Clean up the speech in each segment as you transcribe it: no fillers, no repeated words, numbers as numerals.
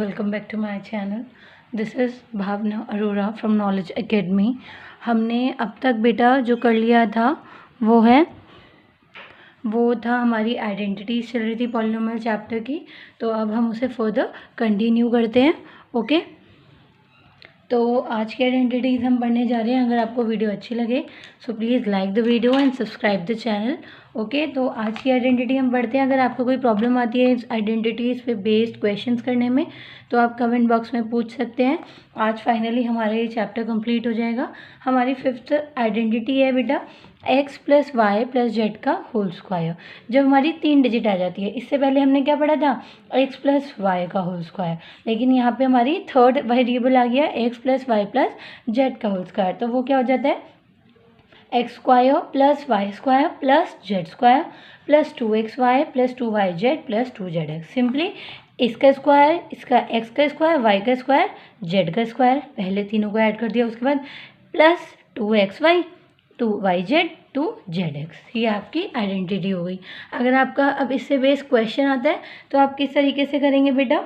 Welcome back to my channel. This is Bhavna Arora from knowledge academy. हमने अब तक बेटा जो कर लिया था वो था हमारी आइडेंटिटीज चल रही थी पॉलिनोमियल चैप्टर की। तो अब हम उसे फर्दर कंटिन्यू करते हैं। ओके, तो आज की आइडेंटिटीज़ हम पढ़ने जा रहे हैं। अगर आपको वीडियो अच्छी लगे so please like the video and subscribe the channel. Okay, तो आज की आइडेंटिटी हम पढ़ते हैं। अगर आपको कोई प्रॉब्लम आती है इस आइडेंटिटीज़ पे बेस्ड क्वेश्चंस करने में तो आप कमेंट बॉक्स में पूछ सकते हैं। आज फाइनली हमारा ये चैप्टर कंप्लीट हो जाएगा। हमारी 5th आइडेंटिटी है बेटा x plus y plus z का होल स्क्वायर। जब हमारी 3 डिजिट आ जाती है, इससे पहले हमने क्या पढ़ा था x प्लस वाई का होल स्क्वायर, लेकिन यहाँ पे हमारी थर्ड वेरिएबल आ गया x plus y plus z का होल स्क्वायर। तो वो क्या हो जाता है x square plus y square plus z square plus 2xy plus 2yz plus 2zx। Simply इसका स्क्वायर, इसका x का स्क्वायर, y का स्क्वायर, z का स्क्वायर, पहले तीनों को ऐड कर दिया, उसके बाद प्लस 2xy 2yz 2zx। ये आपकी आइडेंटिटी हो गई। अगर आपका अब इससे बेस क्वेश्चन आता है तो आप किस तरीके से करेंगे बेटा?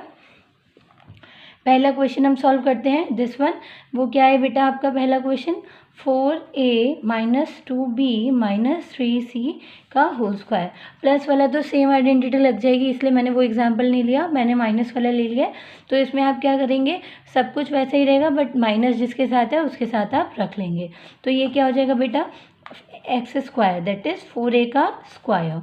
पहला क्वेश्चन हम सॉल्व करते हैं, दिस वन। वो क्या है बेटा आपका पहला question? 4a minus 2b minus 3c का होल स्क्वायर। प्लस वाला तो सेम आइडेंटिटी लग जाएगी, इसलिए मैंने वो एग्जांपल नहीं लिया, मैंने माइनस वाला ले लिया। तो इसमें आप क्या करेंगे, सब कुछ वैसे ही रहेगा बट माइनस जिसके साथ है उसके साथ आप रख लेंगे। तो ये क्या हो जाएगा बेटा x square that is 4a का स्क्वायर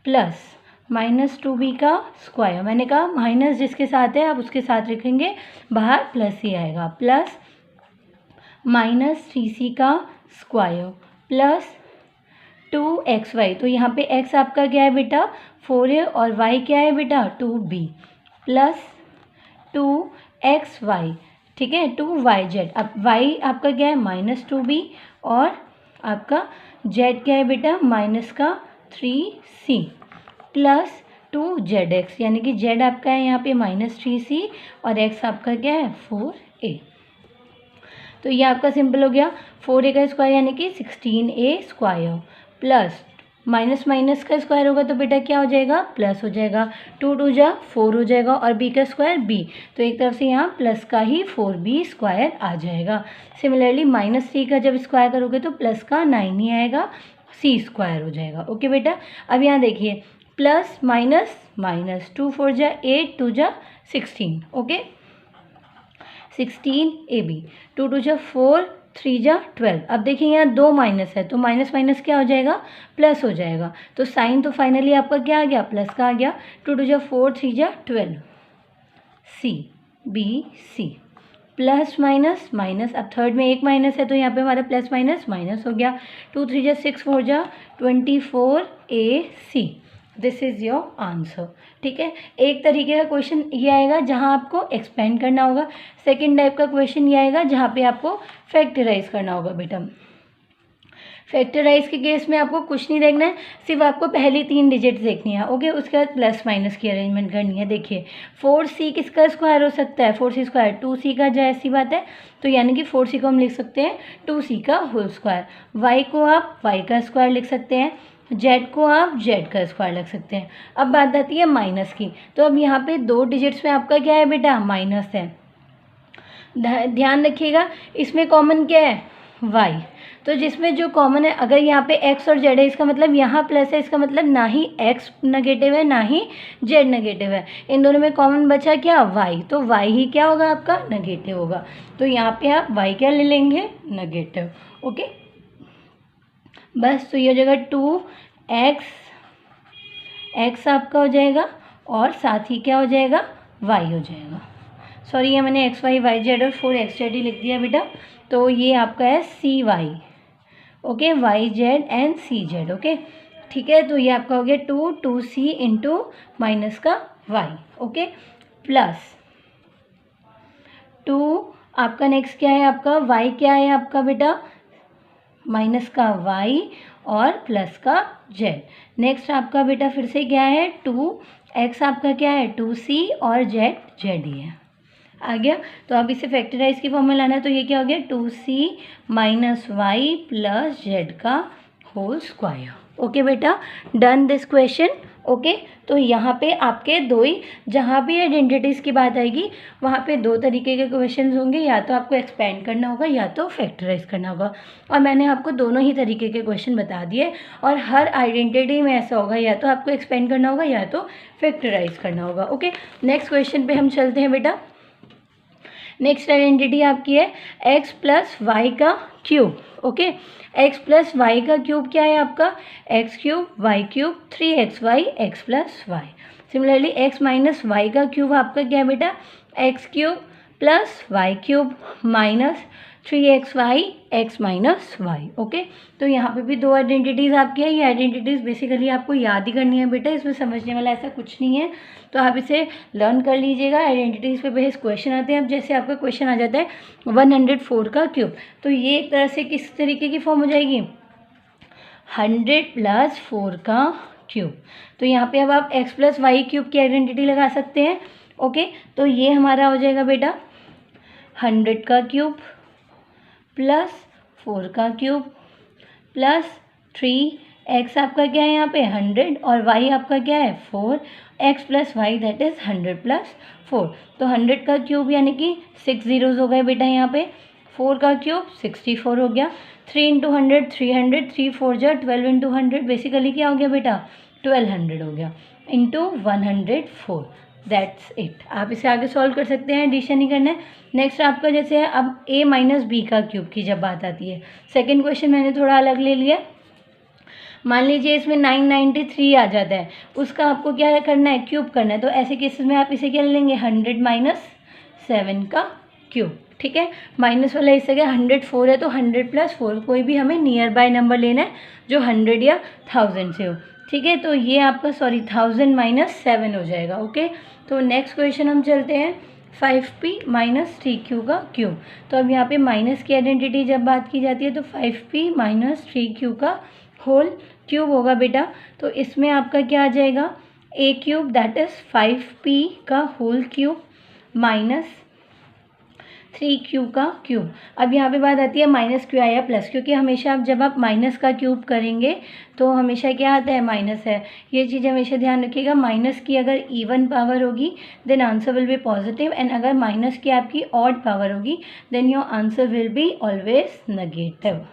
प्लस माइनस 2b का स्क्वायर। मैंने कहा माइनस जिसके साथ है आप उसके साथ रखेंगे, बाहर प्लस ही आएगा, प्लस माइनस 3c का स्क्वायर प्लस 2xy। तो यहाँ पे x आपका क्या है बेटा 4a और y क्या है बेटा 2b प्लस 2xy, ठीक है 2yz। अब y आपका क्या है माइनस 2b और आपका z क्या है बेटा माइनस का 3c प्लस 2zx, यानी कि z आपका है यहाँ पे माइनस 3c और x आपका क्या है 4a। तो ये आपका सिंपल हो गया। 4a का स्क्वायर यानी कि 16a square plus minus minus का स्क्वायर होगा तो बेटा क्या हो जाएगा प्लस हो जाएगा, 2 2 जा 4 हो जाएगा और b का स्क्वायर b, तो एक तरफ से यहाँ प्लस का ही 4b स्क्वायर आ जाएगा। सिमिलरली माइनस 3 का जब स्क्वायर करोगे तो प्लस का 9 ही आएगा, c स्क्वायर हो जाएगा। ओके बेटा, अब यहाँ देखिए प्लस माइनस माइनस 2 4 जा 8 2 जा 16, ओके 16ab 2 2 जा 4 3 जा 12। अब देखिए यहाँ 2 माइनस है तो माइनस माइनस क्या हो जाएगा प्लस हो जाएगा, तो साइन तो फाइनली आपका क्या आ गया प्लस का आ गया। 2 2 जा 4 3 जा 12 c b c plus minus minus, अब थर्ड में एक माइनस है तो यहाँ पे हमारा प्लस माइनस माइनस हो गया। 2 3 जा 6 4 जा 24ac। This is your answer. ठीक है, एक तरीके का क्वेश्चन ये आएगा जहाँ आपको एक्सपेंड करना होगा। सेकंड टाइप का क्वेश्चन ये आएगा जहाँ पे आपको फैक्टराइज करना होगा बेटा। फैक्टराइज के केस में आपको कुछ नहीं देखना है, सिर्फ आपको पहली 3 डिजिट देखनी है। ओके, उसके बाद प्लस माइनस की अरेंजमेंट करनी है। देखिए 4c किसका स्क्वायर हो सकता है 4c स्क्वायर 2c का, जो ऐसी बात है तो यानी कि 4c को हम लिख सकते हैं 2c का होल स्क्वायर। y को आप y का स्क्वायर लिख सकते हैं, z को आप z का स्क्वायर लिख सकते हैं। अब बात आती है माइनस की, तो अब यहाँ पे 2 डिजिट्स में आपका क्या है बेटा माइनस है। ध्यान रखिएगा इसमें कॉमन क्या है y, तो जिसमें जो कॉमन है अगर यहाँ पे x और z है इसका मतलब यहाँ प्लस है, इसका मतलब ना ही x नेगेटिव है ना ही z नेगेटिव है, इन दोनों में कॉमन बचा क्या y, तो y ही क्या होगा आपका नेगेटिव होगा। तो यहाँ पे आप y क्या ले लेंगे नेगेटिव। ओके बस, तो ये हो जाएगा 2x आपका हो जाएगा और साथ ही क्या हो जाएगा y हो जाएगा। सॉरी ये मैंने x y y z और 4xz ही लिख दिया बेटा, तो ये आपका है cy, okay y z and c z। Okay ठीक है, तो ये आपका हो गया 2c इंटू माइनस का y, ओके प्लस 2 आपका नेक्स्ट क्या है आपका y क्या है आपका बेटा माइनस का y और प्लस का z। नेक्स्ट आपका बेटा फिर से क्या है 2x आपका क्या है 2c और z ही है। आ गया, तो अब इसे फैक्टराइज की फॉर्म में लाना है तो ये क्या हो गया 2c minus y plus z का होल स्क्वायर। ओके बेटा, डन दिस क्वेश्चन। ओके। तो यहाँ पे आपके दो ही, जहाँ भी आइडेंटिटीज़ की बात आएगी वहाँ पे दो तरीके के क्वेश्चन होंगे, या तो आपको एक्सपेंड करना होगा या तो फैक्टराइज करना होगा। और मैंने आपको दोनों ही तरीके के क्वेश्चन बता दिए, और हर आइडेंटिटी में ऐसा होगा या तो आपको एक्सपेंड करना होगा या तो फैक्टराइज करना होगा। ओके, नेक्स्ट क्वेश्चन पे हम चलते हैं बेटा। नेक्स्ट आइडेंटिटी आपकी है x प्लस वाई का cube. Okay, x plus y का क्यूब क्या है आपका, x cube y cube 3xy x plus y. Similarly x minus y का क्यूब आपका क्या है बेटा, x cube plus y cube minus 3xy x minus y. Okay, तो यहाँ पे भी दो आइडेंटिटीज़ आपकी है। ये आइडेंटिटीज़ बेसिकली आपको याद ही करनी है बेटा, इसमें समझने वाला ऐसा कुछ नहीं है, तो आप इसे लर्न कर लीजिएगा। आइडेंटिटीज़ पे बेस क्वेश्चन आते हैं। अब जैसे आपका क्वेश्चन आ जाता है 104 का क्यूब, तो ये एक तरह से किस तरीके की फॉर्म हो जाएगी, 100 प्लस 4 का क्यूब। तो यहाँ पे अब आप x प्लस वाई क्यूब की आइडेंटिटी लगा सकते हैं। ओके, तो ये हमारा हो जाएगा बेटा 100 का क्यूब प्लस 4 का क्यूब प्लस 3x आपका क्या है यहाँ पे 100 और y आपका क्या है 4, x plus y that is 100 plus 4। तो 100 का क्यूब यानी कि 6 zeros हो गए बेटा यहाँ पे, 4 का क्यूब 64 हो गया, 3 इंटू 100 300, 3 4 जा 12 इंटू 100 बेसिकली क्या हो गया बेटा 1200 हो गया इंटू 104। That's it. आप इसे आगे सॉल्व कर सकते हैं, एडिशन ही करना है। नेक्स्ट आपका जैसे है अब a माइनस बी का क्यूब की जब बात आती है, सेकेंड क्वेश्चन मैंने थोड़ा अलग ले लिया। मान लीजिए इसमें 993 आ जाता है, उसका आपको क्या करना है, क्यूब करना है। तो ऐसे केसेस में आप इसे क्या लेंगे 100 माइनस 7 का क्यूब। ठीक है, माइनस वाला इस जगह 104 है तो 100 प्लस 4, कोई भी हमें नियर बाय नंबर लेना है जो 100 या 1000 से हो। ठीक है, तो ये आपका 1000 माइनस 7 हो जाएगा। ओके, तो नेक्स्ट क्वेश्चन हम चलते हैं 5p माइनस 3q का क्यूब। तो अब यहाँ पे माइनस की आइडेंटिटी जब बात की जाती है तो 5p माइनस 3q का होल क्यूब होगा बेटा। तो इसमें आपका क्या आ जाएगा a cube that is 5p का होल क्यूब माइनस 3q का क्यूब। अब यहाँ पे बात आती है माइनस क्यों आया प्लस, क्योंकि हमेशा आप जब आप माइनस का क्यूब करेंगे तो हमेशा क्या आता है माइनस है। ये चीज़ हमेशा ध्यान रखिएगा, माइनस की अगर इवन पावर होगी then answer will be positive, and अगर माइनस की आपकी ऑड पावर होगी then your answer will be always negative.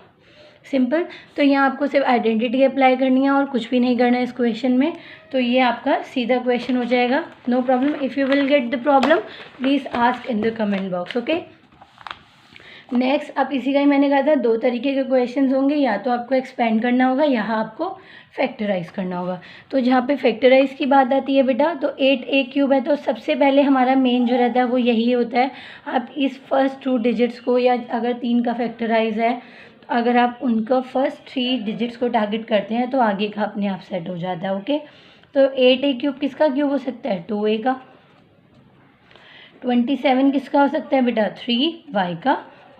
Simple. तो यहाँ आपको सिर्फ आइडेंटिटी अप्लाई करनी है और कुछ भी नहीं करना है इस क्वेश्चन में। तो ये आपका सीधा क्वेश्चन हो जाएगा, no problem. If you will get the problem please ask in the comment box. Okay, next अब इसी का ही मैंने कहा था दो तरीके के क्वेश्चन होंगे, या तो आपको एक्सपेंड करना होगा या आपको फैक्टराइज करना होगा। तो जहाँ पे फैक्टराइज की बात आती है बेटा, तो 8a क्यूब है तो सबसे पहले हमारा मेन जो रहता है वो यही होता है, आप इस फर्स्ट 2 डिजिट्स को, या अगर 3 का फैक्टराइज है तो अगर आप उनका फर्स्ट 3 डिजिट्स को टारगेट करते हैं तो आगे का अपने आप सेट हो जाता है। ओके, तो 8a क्यूब किसका क्यूब हो सकता है 2a का, 27 किसका हो सकता है बेटा 3y का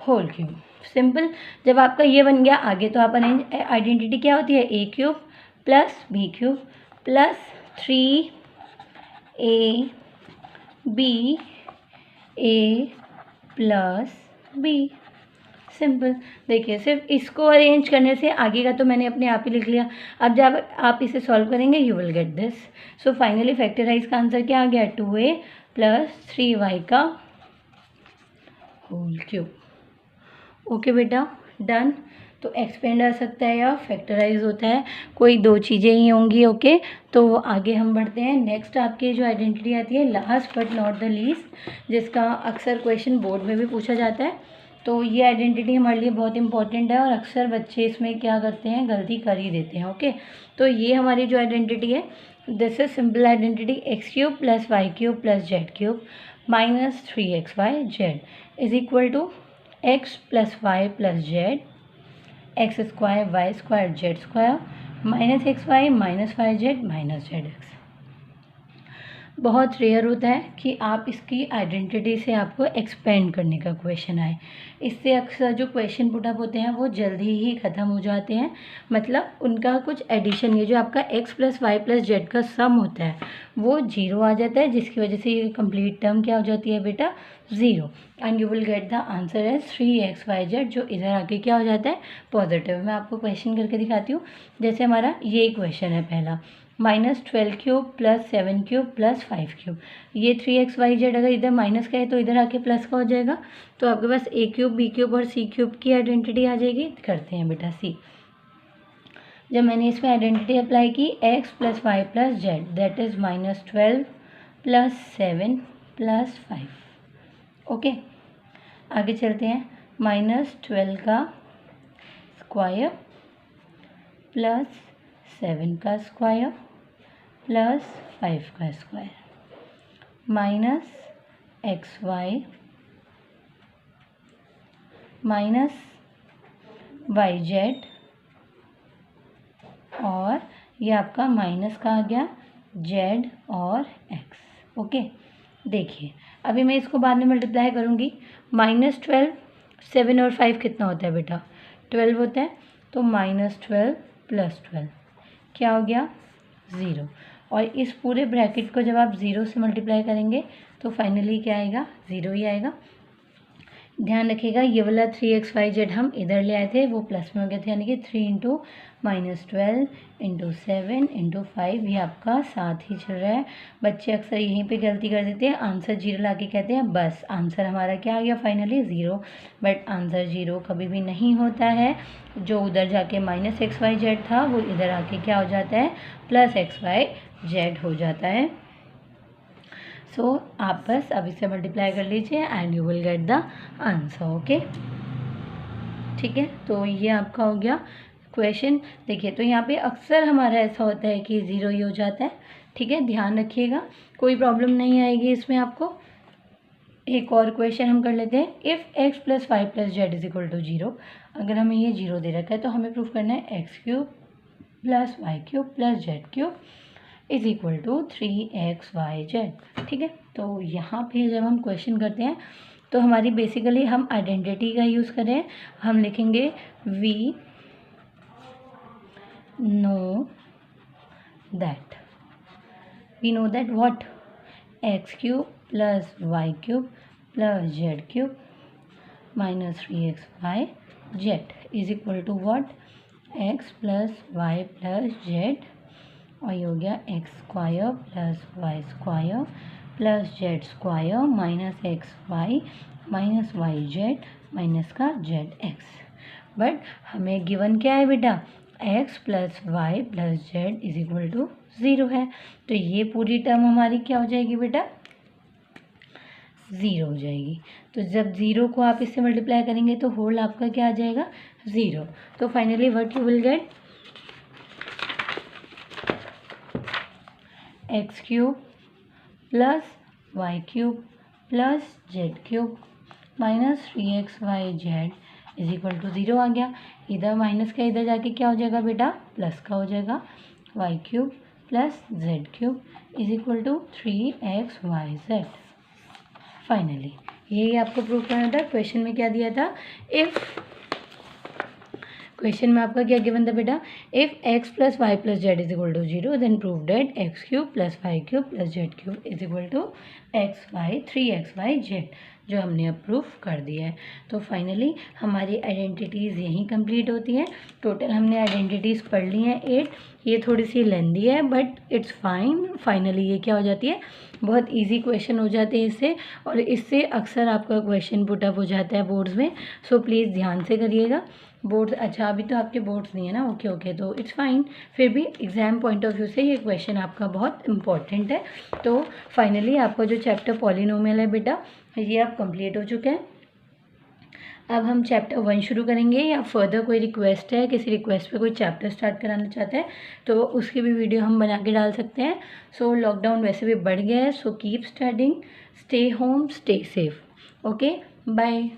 होल क्यूब। सिंपल। जब आपका ये बन गया आगे तो आप आइडेंटिटी क्या होती है a cube plus b cube plus 3ab plus b। Simple. देखिए सिर्फ इसको अरेंज करने से आगे का तो मैंने अपने आप ही लिख लिया। अब जब आप इसे सॉल्व करेंगे you will get this. So finally factorise का आंसर क्या आ गया 2a प्लस 3y का होल क्यूब। ओके बेटा, डन। तो एक्सपेंड आ सकता है या फैक्टराइज होता है, कोई दो चीज़ें ही होंगी। ओके, तो आगे हम बढ़ते हैं। नेक्स्ट आपकी जो आइडेंटिटी आती है last but not the least, जिसका अक्सर क्वेश्चन बोर्ड में भी पूछा जाता है। तो ये आइडेंटिटी हमारे लिए बहुत इंपॉर्टेंट है और अक्सर बच्चे इसमें क्या करते हैं गलती कर ही देते हैं। ओके, तो ये हमारी जो आइडेंटिटी है this is simple identity x cube plus y cube plus z cube minus 3xy z is equal to x plus y plus z x square y square z square minus x y minus y z minus z x. बहुत rare होता है कि आप इसकी identity से आपको expand करने का क्वेश्चन आए। इससे अक्सर जो क्वेश्चन पुटअप होते हैं वो जल्दी ही ख़त्म हो जाते हैं, मतलब उनका कुछ एडिशन, ये जो आपका x plus y plus z का सम होता है वो 0 आ जाता है, जिसकी वजह से ये कंप्लीट टर्म क्या हो जाती है बेटा 0, and you will get the answer as 3xyz, जो इधर आके क्या हो जाता है पॉजिटिव। मैं आपको क्वेश्चन करके दिखाती हूँ। जैसे हमारा ये क्वेश्चन है पहला, -12 cube plus 7 cube plus 5 cube. ये 3xyz अगर इधर माइनस का है तो इधर आके प्लस का हो जाएगा। तो आपके पास a क्यूब, b क्यूब और c क्यूब की आइडेंटिटी आ जाएगी। करते हैं बेटा c। जब मैंने इसमें आइडेंटिटी अप्लाई की x plus y plus z that is -12 plus 7 plus 5। Okay, आगे चलते हैं। -12 का स्क्वायर प्लस 7 का स्क्वायर प्लस 5 का square minus xy minus yz और ये आपका माइनस का आ गया z और x। ओके, देखिए अभी मैं इसको बाद में मल्टीप्लाई करूँगी। -12 7 और 5 कितना होता है बेटा? 12 होता है। तो -12 प्लस 12 क्या हो गया? 0। और इस पूरे ब्रैकेट को जब आप 0 से मल्टीप्लाई करेंगे तो फाइनली क्या आएगा? 0 ही आएगा। ध्यान रखिएगा ये वाला 3xyz हम इधर ले आए थे, वो प्लस में हो गया था, यानी कि 3 × -12 × 7 × 5 ये आपका साथ ही चल रहा है। बच्चे अक्सर यहीं पे गलती कर देते हैं, आंसर 0 ला के कहते हैं बस आंसर हमारा क्या आ गया फाइनली 0। बट आंसर 0 कभी भी नहीं होता है। जो उधर जाके -xyz था वो इधर आके क्या हो जाता है? +xyz हो जाता है। सो आप बस अब इसे मल्टीप्लाई कर लीजिए and you will get the answer. Okay, ठीक है। तो ये आपका हो गया क्वेश्चन। देखिए तो यहाँ पे अक्सर हमारा ऐसा होता है कि 0 ही हो जाता है। ठीक है, ध्यान रखिएगा, कोई प्रॉब्लम नहीं आएगी इसमें आपको। एक और क्वेश्चन हम कर लेते हैं। If x plus y plus z is equal to 0, अगर हमें ये 0 दे रखा है तो हमें प्रूफ करना है x cube plus y cube plus z cube is equal to 3xyz। ठीक है, तो यहाँ पे जब हम क्वेश्चन करते हैं तो हमारी बेसिकली हम आइडेंटिटी का यूज़ करें। हम लिखेंगे we know that what? x cube plus y cube plus z cube minus 3xyz is equal to what? x plus y plus z और ये हो गया x square plus y square plus z square minus x y minus y z minus का z x. But हमें given क्या है बेटा? X plus y plus z is equal to 0 है। तो ये पूरी टर्म हमारी क्या हो जाएगी बेटा? 0 हो जाएगी। तो जब 0 को आप इससे मल्टीप्लाई करेंगे तो होल आपका क्या आ जाएगा? 0। तो finally what you will get? X cube plus y cube plus z cube minus 3xyz is equal to 0 आ गया। इधर माइनस का इधर जाके क्या हो जाएगा बेटा? प्लस का हो जाएगा। Y cube plus z cube is equal to 3xyz। Finally यही आपको प्रूव करना था। क्वेश्चन में क्या दिया था? क्वेश्चन में आपका क्या गिवन था बेटा? If x plus y plus z is equal to 0 then prove that x cube plus y cube plus z cube is equal to x y 3xyz, जो हमने अब प्रूफ कर दिया है। तो फाइनली हमारी आइडेंटिटीज़ यहीं कंप्लीट होती हैं। टोटल हमने आइडेंटिटीज़ पढ़ ली हैं 8। ये थोड़ी सी लेंदी है बट इट्स फाइन। फाइनली ये क्या हो जाती है? बहुत इजी क्वेश्चन हो जाते हैं इससे, और इससे अक्सर आपका क्वेश्चन पुट अप हो जाता है बोर्ड्स में। सो प्लीज़ ध्यान से करिएगा। बोर्ड्स, अच्छा अभी तो आपके बोर्ड्स नहीं है ना? ओके, तो इट्स फाइन। फिर भी एग्ज़ाम पॉइंट ऑफ व्यू से ये क्वेश्चन आपका बहुत इंपॉर्टेंट है। तो फाइनली आपका जो चैप्टर पॉलिनोमियल है बेटा, ये आप कंप्लीट हो चुके हैं। अब हम चैप्टर 1 शुरू करेंगे। या फर्दर कोई रिक्वेस्ट है, किसी रिक्वेस्ट पे कोई चैप्टर स्टार्ट कराना चाहता है तो उसकी भी वीडियो हम बना के डाल सकते हैं। सो लॉकडाउन वैसे भी बढ़ गया है, so keep studying, stay home, stay safe. Okay, bye.